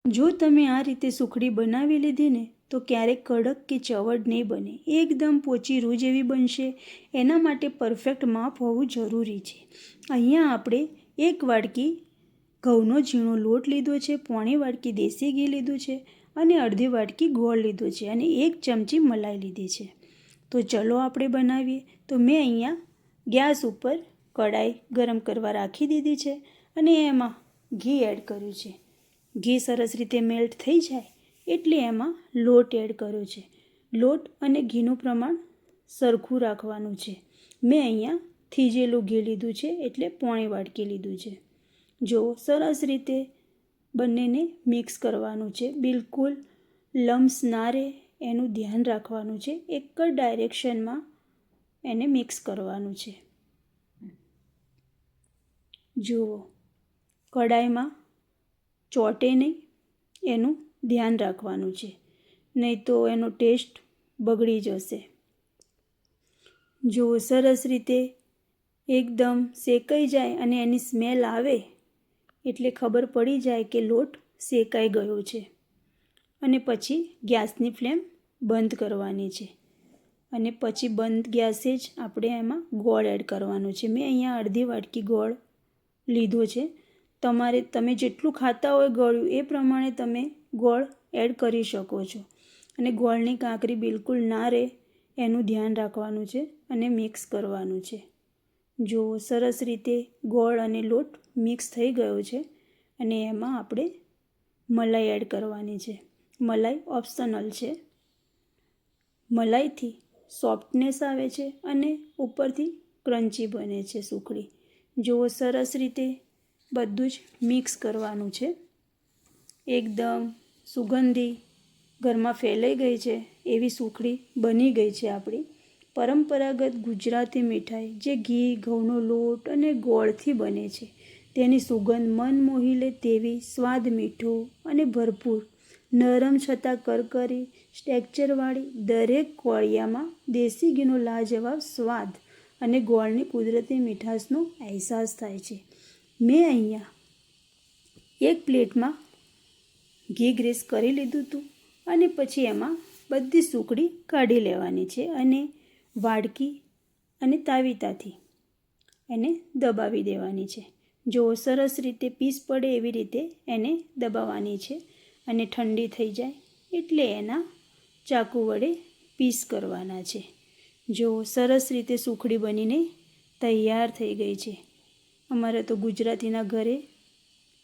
જો તમે આ રીતે સુખડી બનાવી લીધી ને તો ક્યારેક કડક કે ચવડ નહીં બને, એકદમ પોચી રૂ જેવી બનશે. એના માટે પરફેક્ટ માપ હોવું જરૂરી છે. અહીંયા આપણે 1 વાટકી ઘઉંનો ઝીણો લોટ લીધો છે, પોણી વાટકી દેશી ઘી લીધું છે અને અડધી વાટકી ગોળ લીધો છે અને 1 ચમચી મલાઈ લીધી છે. તો ચલો આપણે બનાવીએ. તો મેં અહીંયા ગેસ ઉપર કઢાઈ ગરમ કરવા રાખી દીધી છે અને એમાં ઘી એડ કર્યું છે. ઘી સરસ રીતે મેલ્ટ થઈ જાય એટલે એમાં લોટ એડ કર્યો છે. લોટ અને ઘીનું પ્રમાણ સરખું રાખવાનું છે. મેં અહીંયા થીજેલું ઘી લીધું છે એટલે પોણી વાટકી લીધું છે. જો સરસ રીતે બંનેને મિક્સ કરવાનું છે. બિલકુલ લમ્સ ના રહે એનું ધ્યાન રાખવાનું છે. એક જ ડાયરેક્શનમાં એને મિક્સ કરવાનું છે. જુઓ, કઢાઈમાં ચોટે નહીં એનું ધ્યાન રાખવાનું છે, નહીં તો એનો ટેસ્ટ બગડી જશે. જો સરસ રીતે એકદમ શેકાઈ જાય અને એની સ્મેલ આવે એટલે ખબર પડી જાય કે લોટ શેકાઈ ગયો છે અને પછી ગેસની ફ્લેમ બંધ કરવાની છે અને પછી બંધ ગેસે જ આપણે એમાં ગોળ એડ કરવાનો છે. મેં અહીંયા અડધી વાટકી ગોળ લીધો છે. તમે જેટલું ખાતા હોય ગળ્યું એ પ્રમાણે તમે ગોળ એડ કરી શકો છો અને ગોળની કાંકરી બિલકુલ ના રહે એનું ધ્યાન રાખવાનું છે અને મિક્સ કરવાનું છે. જો સરસ રીતે ગોળ અને લોટ મિક્સ થઈ ગયો છે અને એમાં આપણે મલાઈ એડ કરવાની છે. મલાઈ ઓપ્શનલ છે. મલાઈથી સોફ્ટનેસ આવે છે અને ઉપરથી ક્રન્ચી બને છે સુખડી. જો સરસ રીતે બધું જ મિક્સ કરવાનું છે. એકદમ સુગંધી ઘરમાં ફેલાઈ ગઈ છે એવી સુખડી બની ગઈ છે આપણી પરંપરાગત ગુજરાતી મીઠાઈ, જે ઘી, ઘઉંનો લોટ અને ગોળથી બને છે. તેની સુગંધ મન મોહી લે તેવી, સ્વાદ મીઠો અને ભરપૂર, નરમ છતાં કરકરી ટેક્સચરવાળી. દરેક કોળિયામાં દેશી ઘીનો લાજવાબ સ્વાદ અને ગોળની કુદરતી મીઠાશનો અહેસાસ થાય છે. મેં અહીંયા એક પ્લેટમાં ઘી ગ્રીસ કરી લીધું હતું અને પછી એમાં બધી સુખડી કાઢી લેવાની છે અને વાડકી અને તાવીતાથી એને દબાવી દેવાની છે. જો સરસ રીતે પીસ પડે એવી રીતે એને દબાવવાની છે અને ઠંડી થઈ જાય એટલે એના ચાકુ વડે પીસ કરવાના છે. જો સરસ રીતે સુખડી બનીને તૈયાર થઈ ગઈ છે. અમારે તો ગુજરાતીના ઘરે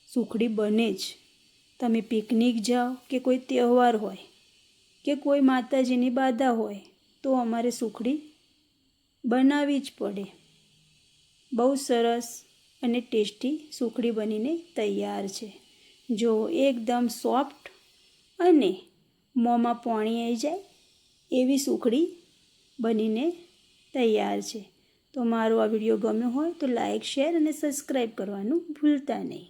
સુખડી બને જ. તમે પિકનિક જાઓ કે કોઈ તહેવાર હોય કે કોઈ માતાજીની બાધા હોય તો અમારે સુખડી બનાવવી જ પડે. બહુ સરસ અને ટેસ્ટી સુખડી બનીને તૈયાર છે. જો એકદમ સોફ્ટ અને મોંમાં પાણી આવી જાય એવી સુખડી બનીને તૈયાર છે. તો મારો આ વિડીયો ગમ્યો હોય તો લાઈક, શેર અને સબસ્ક્રાઈબ કરવાનું ભૂલતા નહીં.